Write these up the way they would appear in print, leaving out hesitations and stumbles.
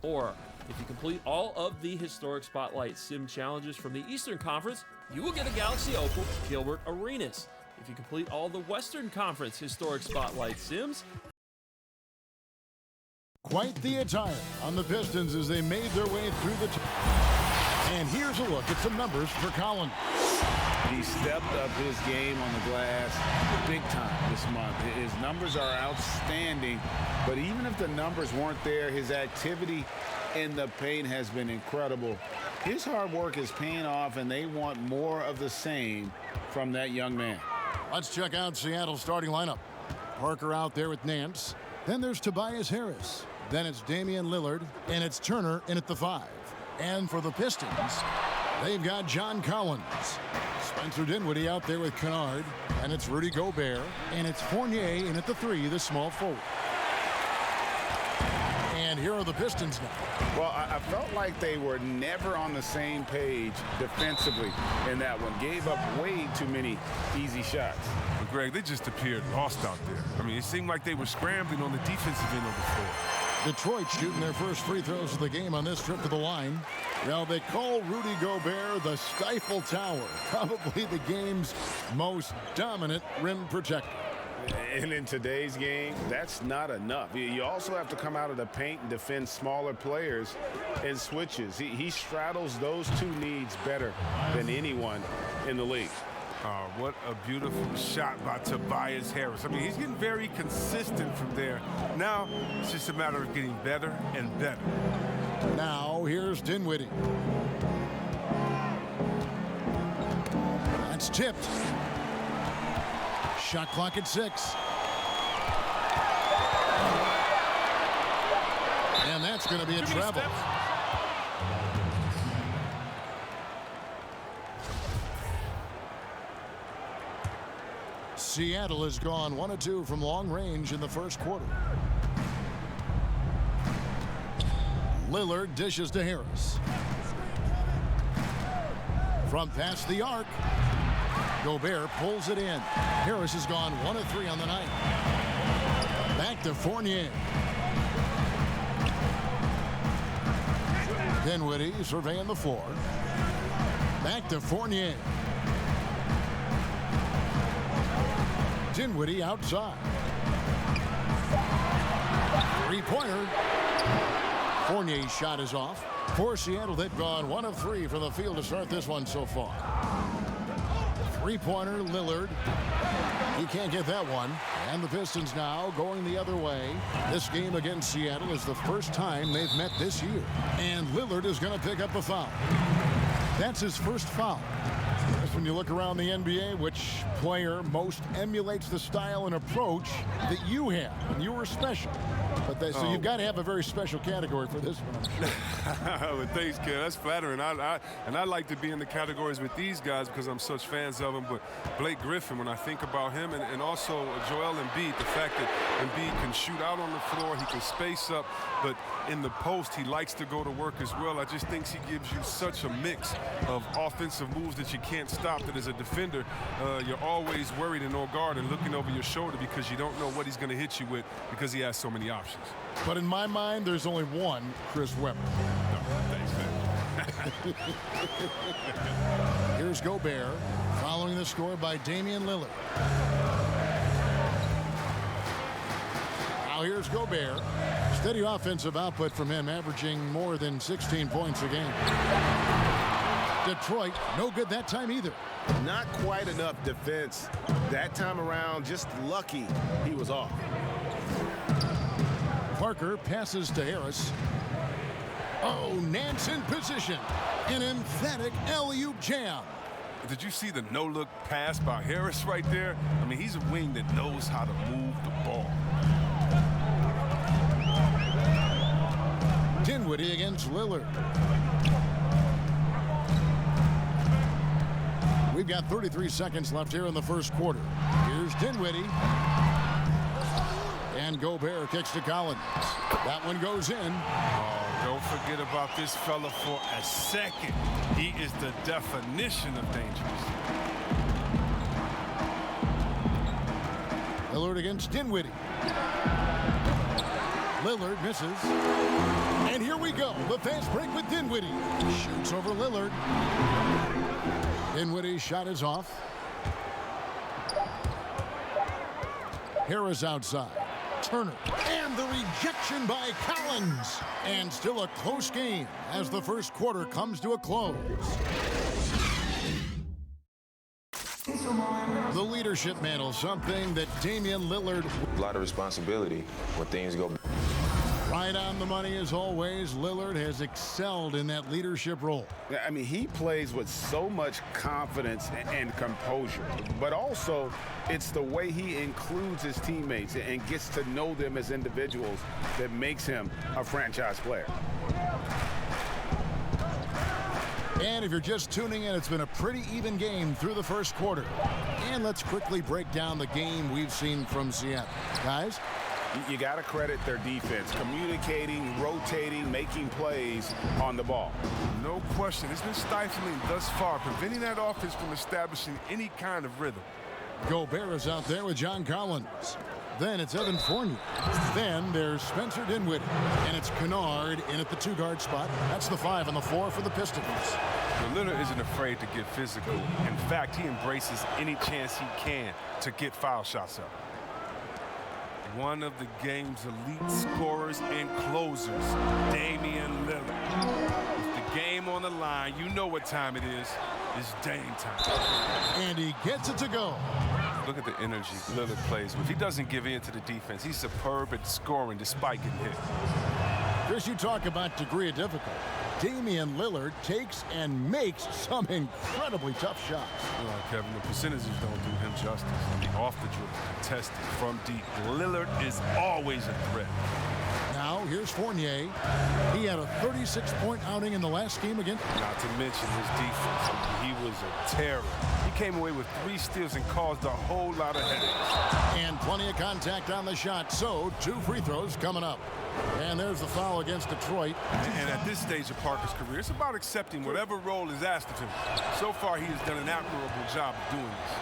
Or, if you complete all of the Historic Spotlight Sim challenges from the Eastern Conference, you will get a Galaxy Opal Gilbert Arenas. If you complete all the Western Conference Historic Spotlight Sims, quite the attire on the Pistons as they made their way through the... And here's a look at some numbers for Collins. He stepped up his game on the glass big time this month. His numbers are outstanding, but even if the numbers weren't there, his activity in the paint has been incredible. His hard work is paying off, and they want more of the same from that young man. Let's check out Seattle's starting lineup. Parker out there with Nance. Then there's Tobias Harris. Then it's Damian Lillard, and it's Turner in at the 5. And for the Pistons, they've got John Collins. Spencer Dinwiddie out there with Kennard, and it's Rudy Gobert, and it's Fournier in at the 3, the small forward. And here are the Pistons now. Well, I felt like they were never on the same page defensively in that one. Gave up way too many easy shots. But Greg, they just appeared lost out there. I mean, it seemed like they were scrambling on the defensive end of the floor. Detroit shooting their first free throws of the game on this trip to the line. Now they call Rudy Gobert the Stifle Tower, probably the game's most dominant rim protector. And in today's game, that's not enough. You also have to come out of the paint and defend smaller players and switches. He straddles those two needs better than anyone in the league. What a beautiful shot by Tobias Harris. I mean, he's getting very consistent from there. Now, it's just a matter of getting better and better. Now, here's Dinwiddie. That's tipped. Shot clock at 6. And that's going to be a travel. Seattle has gone 1 of 2 from long range in the first quarter. Lillard dishes to Harris. From past the arc, Gobert pulls it in. Harris has gone 1 of 3 on the night. Back to Fournier. Dinwiddie surveying the floor. Back to Fournier. Dinwiddie outside. Three-pointer. Fournier's shot is off. For Seattle, they've gone 1 of 3 from the field to start this one so far. Three-pointer, Lillard. He can't get that one. And the Pistons now going the other way. This game against Seattle is the first time they've met this year. And Lillard is going to pick up a foul. That's his first foul. When you look around the NBA, which player most emulates the style and approach that you have? And you were special. But so you've got to have a very special category for this one, I'm sure. Well, thanks, Ken. That's flattering. I like to be in the categories with these guys because I'm such fans of them. But Blake Griffin, when I think about him, and also Joel Embiid, the fact that Embiid can shoot out on the floor, he can space up, but in the post, he likes to go to work as well. I just think he gives you such a mix of offensive moves that you can't stop, that as a defender, you're always worried and on guard and looking over your shoulder because you don't know what he's going to hit you with because he has so many options. But in my mind, there's only one Chris Webber. No, thanks, man. Here's Gobert, following the score by Damian Lillard. Now here's Gobert. Steady offensive output from him, averaging more than 16 points a game. Detroit, no good that time either. Not quite enough defense that time around. Just lucky he was off. Parker passes to Harris. Oh, Nance in position. An emphatic alley-oop jam. Did you see the no-look pass by Harris right there? I mean, he's a wing that knows how to move the ball. Dinwiddie against Lillard. We've got 33 seconds left here in the first quarter. Here's Here's Dinwiddie. And Gobert kicks to Collins. That one goes in. Oh, don't forget about this fella for a second. He is the definition of dangerous. Lillard against Dinwiddie. Lillard misses. And here we go. The fast break with Dinwiddie. Shoots over Lillard. Dinwiddie's shot is off. Harris outside. Turner. And the rejection by Collins. And still a close game as the first quarter comes to a close. The leadership mantle, something that Damian Lillard... A lot of responsibility when things go... Right on the money as always. Lillard has excelled in that leadership role. I mean, he plays with so much confidence and composure, but also it's the way he includes his teammates and gets to know them as individuals that makes him a franchise player. And if you're just tuning in, it's been a pretty even game through the first quarter. And let's quickly break down the game we've seen from Seattle. Guys? You got to credit their defense, communicating, rotating, making plays on the ball. No question. It's been stifling thus far, preventing that offense from establishing any kind of rhythm. Gobert is out there with John Collins. Then it's Evan Fournier. Then there's Spencer Dinwiddie. And it's Kennard in at the two-guard spot. That's the 5 and the 4 for the Pistons. Lillard isn't afraid to get physical. In fact, he embraces any chance he can to get foul shots up. One of the game's elite scorers and closers, Damian Lillard. With the game on the line, you know what time it is. It's Dame time. And he gets it to go. Look at the energy Lillard plays with. He doesn't give in to the defense. He's superb at scoring despite getting hit. Chris, you talk about degree of difficulty. Damian Lillard takes and makes some incredibly tough shots. Kevin, the percentages don't do him justice. Off the dribble, contested, from deep. Lillard is always a threat. Now, here's Fournier. He had a 36-point outing in the last game against... Not to mention his defense. He was a terror. He came away with 3 steals and caused a whole lot of headaches. And plenty of contact on the shot, so 2 free throws coming up. And there's the foul against Detroit. And at this stage of Parker's career, it's about accepting whatever role is asked of him. So far, he has done an admirable job of doing this.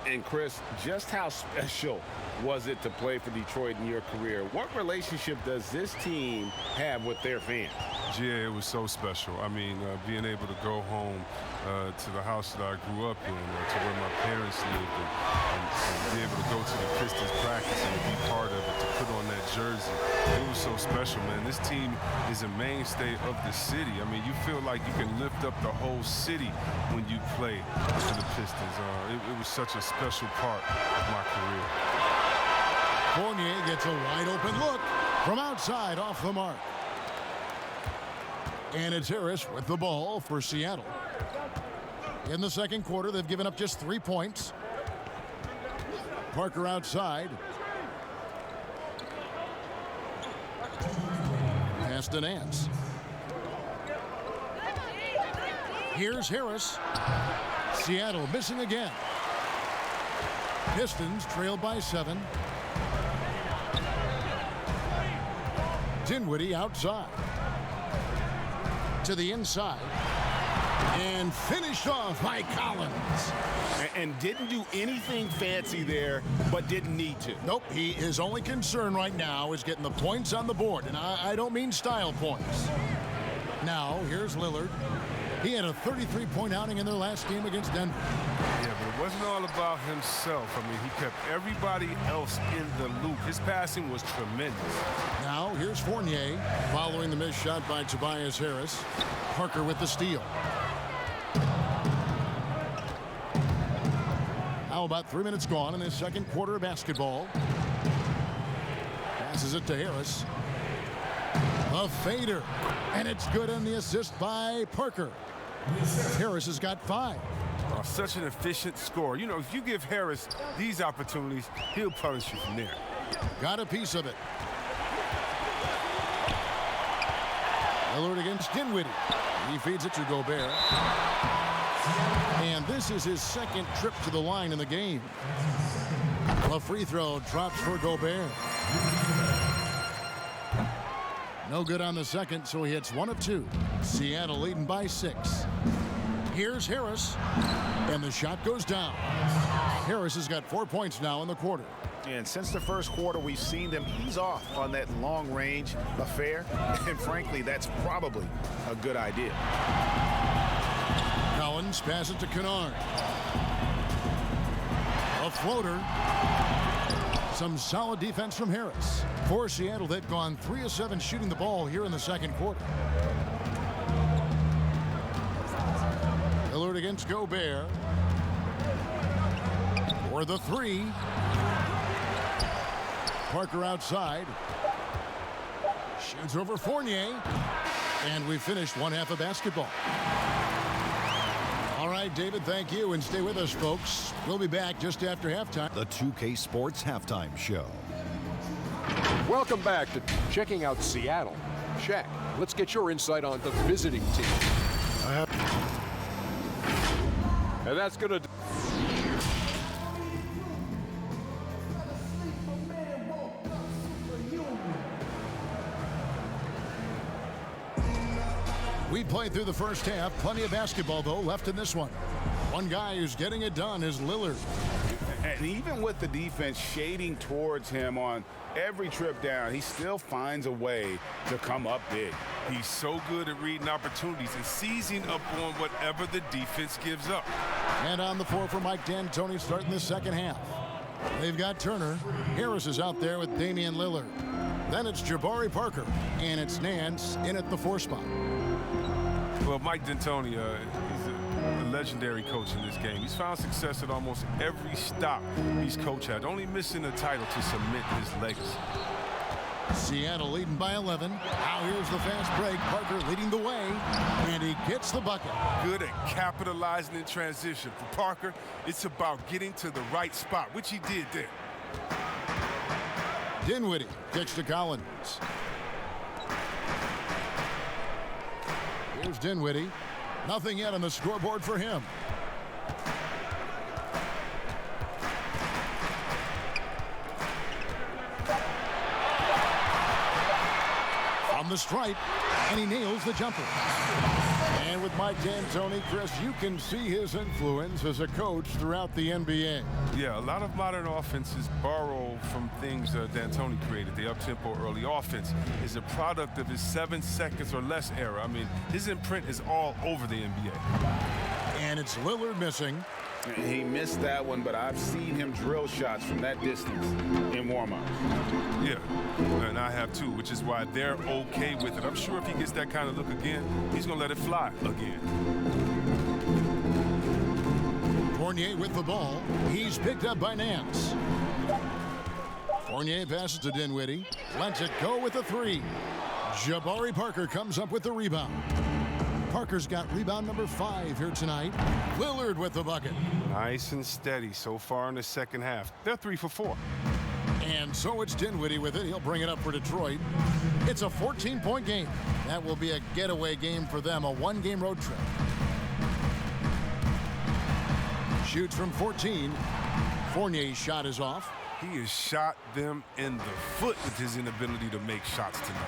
And Chris, just how special was it to play for Detroit in your career? What relationship does this team have with their fans? Yeah, it was so special. I mean, being able to go home to the house that I grew up in, to where my parents lived, and be able to go to the Pistons practice and to be part of it, to put on that jersey. It was so special, man. This team is a mainstay of the city. I mean, you feel like you can lift up the whole city when you play for the Pistons. It was such a special part of my career. Fournier gets a wide open look from outside off the mark. And it's Harris with the ball for Seattle. In the second quarter, they've given up just 3 points. Parker outside. Pass to Nance. Here's Harris. Seattle missing again. Pistons trailed by 7. Dinwiddie outside. To the inside. And finished off by Collins. And didn't do anything fancy there, but didn't need to. Nope, his only concern right now is getting the points on the board. And I don't mean style points. Now, here's Lillard. He had a 33-point outing in their last game against Denver. Yeah, but it wasn't all about himself. I mean, he kept everybody else in the loop. His passing was tremendous. Now, here's Fournier following the missed shot by Tobias Harris. Parker with the steal. How about 3 minutes gone in this second quarter of basketball? Passes it to Harris. A fader. And it's good on the assist by Parker. Harris has got 5. Such an efficient scorer. You know, if you give Harris these opportunities, he'll punish you from there. Got a piece of it. Lillard against Dinwiddie. He feeds it to Gobert. And this is his second trip to the line in the game. A free throw drops for Gobert. No good on the second, so he hits 1 of 2. Seattle leading by 6. Here's Harris, and the shot goes down. Harris has got 4 points now in the quarter. And since the first quarter, we've seen them ease off on that long-range affair. And frankly, that's probably a good idea. Collins passes it to Kennard. A floater. Some solid defense from Harris. For Seattle, they've gone 3 of 7 shooting the ball here in the second quarter. Lillard against Gobert. For the 3. Parker outside. Shoots over Fournier. And we finished one half of basketball. All right, David, thank you. And stay with us, folks. We'll be back just after halftime. The 2K Sports Halftime Show. Welcome back to checking out Seattle. Shaq, let's get your insight on the visiting team. And that's going to... We played through the first half. Plenty of basketball, though, left in this one. One guy who's getting it done is Lillard. And even with the defense shading towards him on every trip down, he still finds a way to come up big. He's so good at reading opportunities and seizing up on whatever the defense gives up. And on the floor for Mike D'Antoni starting the second half. They've got Turner. Harris is out there with Damian Lillard. Then it's Jabari Parker. And it's Nance in at the 4 spot. Well, Mike D'Antoni, he's a legendary coach in this game. He's found success at almost every stop he's coached at, only missing a title to cement his legacy. Seattle leading by 11. Now here's the fast break. Parker leading the way, and he gets the bucket. Good at capitalizing in transition. For Parker, it's about getting to the right spot, which he did there. Dinwiddie kicks to Collins. Here's Dinwiddie. Nothing yet on the scoreboard for him. From the stripe, and he nails the jumper. And with Mike D'Antoni, Chris, you can see his influence as a coach throughout the NBA. Yeah, a lot of modern offenses borrow from things D'Antoni created. The up-tempo early offense is a product of his 7 seconds or less era. I mean, his imprint is all over the NBA. And it's Lillard missing. He missed that one, but I've seen him drill shots from that distance in warm-ups. Yeah, and I have too, which is why they're okay with it. I'm sure if he gets that kind of look again, he's going to let it fly again. Fournier with the ball. He's picked up by Nance. Fournier passes to Dinwiddie. Lets it go with a 3. Jabari Parker comes up with the rebound. Parker's got rebound number 5 here tonight. Lillard with the bucket. Nice and steady so far in the second half. They're 3 for 4. And so it's Dinwiddie with it. He'll bring it up for Detroit. It's a 14-point game. That will be a getaway game for them, a 1-game road trip. Shoots from 14. Fournier's shot is off. He has shot them in the foot with his inability to make shots tonight.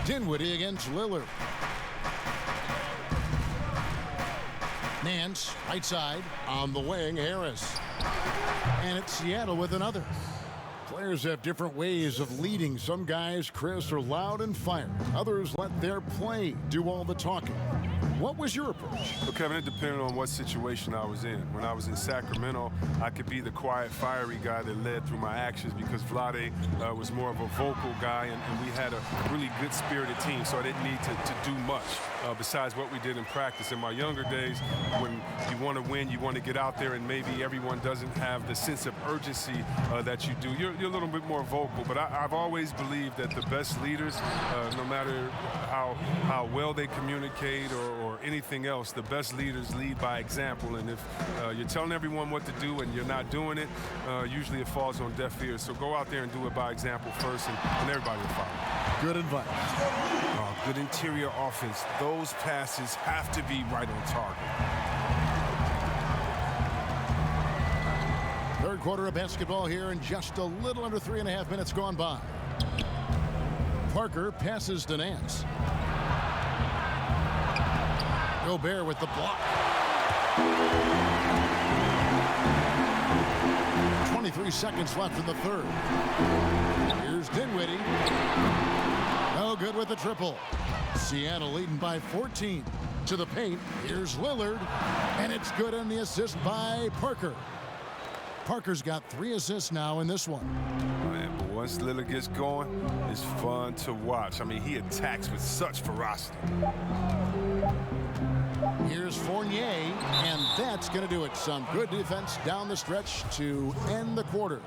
Dinwiddie against Lillard. Nance, right side, on the wing, Harris. And it's Seattle with another. Players have different ways of leading. Some guys, Chris, are loud and fiery. Others let their play do all the talking. What was your approach? Well, Kevin, it depended on what situation I was in. When I was in Sacramento, I could be the quiet, fiery guy that led through my actions because Vlade was more of a vocal guy, and we had a really good-spirited team, so I didn't need to do much. besides what we did in practice. In my younger days, when you want to win, you want to get out there, and maybe everyone doesn't have the sense of urgency that you do. You're a little bit more vocal, but I've always believed that the best leaders, no matter how well they communicate or anything else, the best leaders lead by example. And if you're telling everyone what to do and you're not doing it, usually it falls on deaf ears. So go out there and do it by example first, and everybody will follow. Good advice. Good interior offense. Those passes have to be right on target. Third quarter of basketball here, and just a little under 3.5 minutes gone by. Parker passes to Nance. Gobert with the block. 23 seconds left in the third. Here's Dinwiddie. No good with the triple. Seattle leading by 14. To the paint. Here's Lillard. And it's good on the assist by Parker. Parker's got 3 assists now in this one. Man, but once Lillard gets going, it's fun to watch. I mean, he attacks with such ferocity. Here's Fournier, and that's going to do it. Some good defense down the stretch to end the quarter.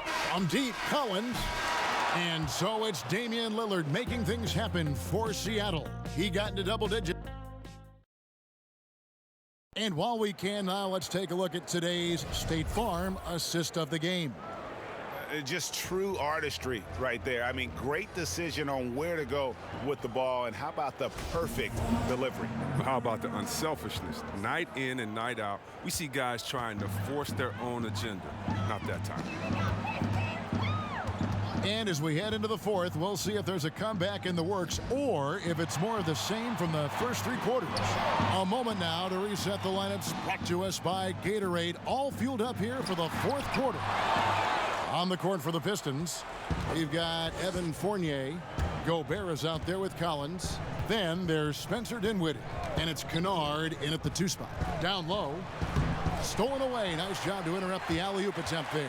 From deep, Collins. And so it's Damian Lillard making things happen for Seattle. He got into double digits. And while we can now, let's take a look at today's State Farm assist of the game. Just true artistry right there. I mean, great decision on where to go with the ball, and how about the perfect delivery? How about the unselfishness? Night in and night out, we see guys trying to force their own agenda. Not that time. And as we head into the fourth, we'll see if there's a comeback in the works or if it's more of the same from the first 3 quarters. A moment now to reset the lineups, brought to us by Gatorade, all fueled up here for the fourth quarter. On the court for the Pistons, we've got Evan Fournier. Gobert is out there with Collins. Then there's Spencer Dinwiddie. And it's Kennard in at the 2 spot. Down low. Stolen away. Nice job to interrupt the alley-oop attempt there.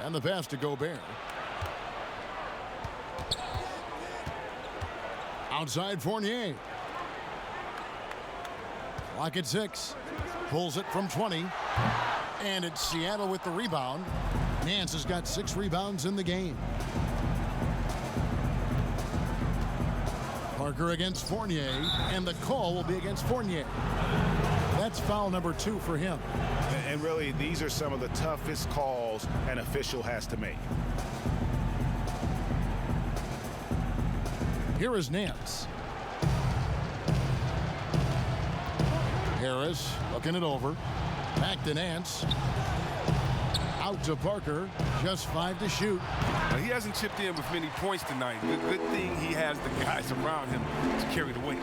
And the pass to Gobert. Outside Fournier. Clock at 6. Pulls it from 20. And it's Seattle with the rebound. Nance has got 6 rebounds in the game. Parker against Fournier. And the call will be against Fournier. That's foul number 2 for him. And really, these are some of the toughest calls an official has to make. Here is Nance. Harris looking it over. Back to Nance. Out to Parker. Just 5 to shoot. Now, he hasn't chipped in with many points tonight. The good thing he has the guys around him to carry the weight.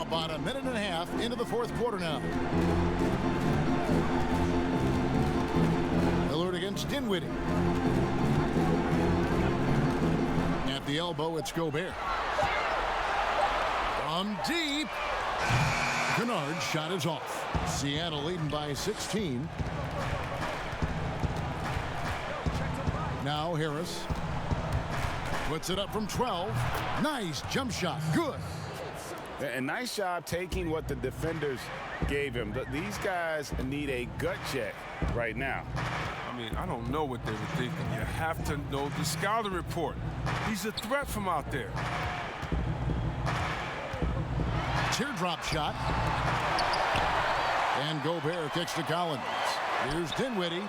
About a minute and a half into the fourth quarter now. Lillard against Dinwiddie. At the elbow, it's Gobert. From deep. Kennard's shot is off. Seattle leading by 16. Now Harris. Puts it up from 12. Nice jump shot. Good. And nice job taking what the defenders gave him. But these guys need a gut check right now. I mean, I don't know what they were thinking. You have to know the scouting report. He's a threat from out there. Teardrop shot. And Gobert kicks to Collins. Here's Dinwiddie.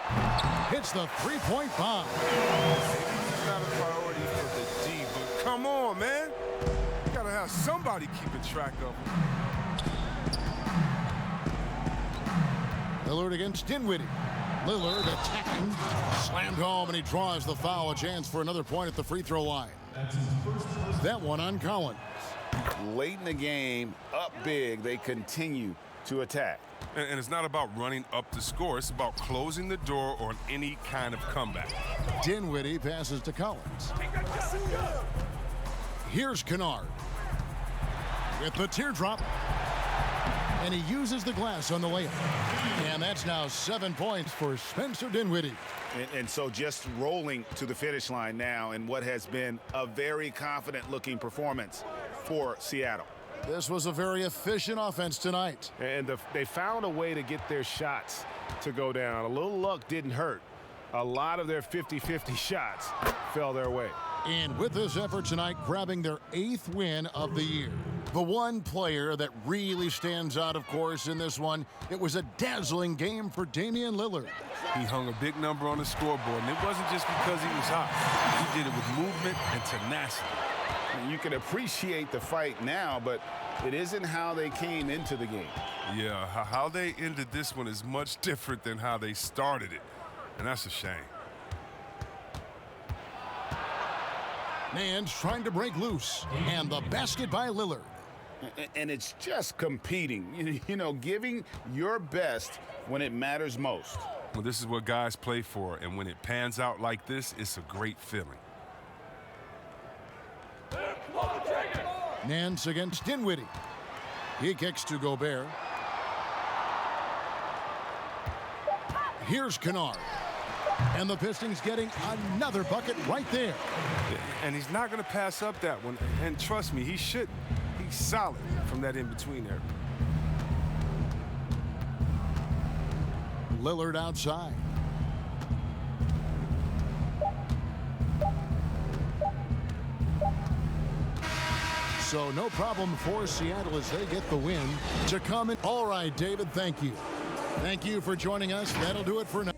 Hits the 3-point bomb. It's not a priority for the D, but come on, man. You gotta have somebody keeping track of him. Lillard against Dinwiddie. Lillard attacking. Slammed home, and he draws the foul. A chance for another point at the free throw line. That one on Collins. Late in the game, up big, they continue to attack. And it's not about running up the score. It's about closing the door on any kind of comeback. Dinwiddie passes to Collins. Here's Kennard with the teardrop. And he uses the glass on the layup. And that's now 7 points for Spencer Dinwiddie. And so just rolling to the finish line now in what has been a very confident-looking performance for Seattle. This was a very efficient offense tonight. And they found a way to get their shots to go down. A little luck didn't hurt. A lot of their 50-50 shots fell their way. And with this effort tonight, grabbing their 8th win of the year. The one player that really stands out, of course, in this one, it was a dazzling game for Damian Lillard. He hung a big number on the scoreboard, and it wasn't just because he was hot. He did it with movement and tenacity. You can appreciate the fight now, but it isn't how they came into the game. Yeah, how they ended this one is much different than how they started it, and that's a shame. Nance trying to break loose, and the basket by Lillard. And it's just competing, you know, giving your best when it matters most. Well, this is what guys play for, and when it pans out like this, it's a great feeling. Nance against Dinwiddie. He kicks to Gobert. Here's Kennard. And the Pistons getting another bucket right there. And he's not going to pass up that one. And trust me, he should. He's solid from that in-between there. Lillard outside. So no problem for Seattle as they get the win to come in. All right, David, thank you. Thank you for joining us. That'll do it for now.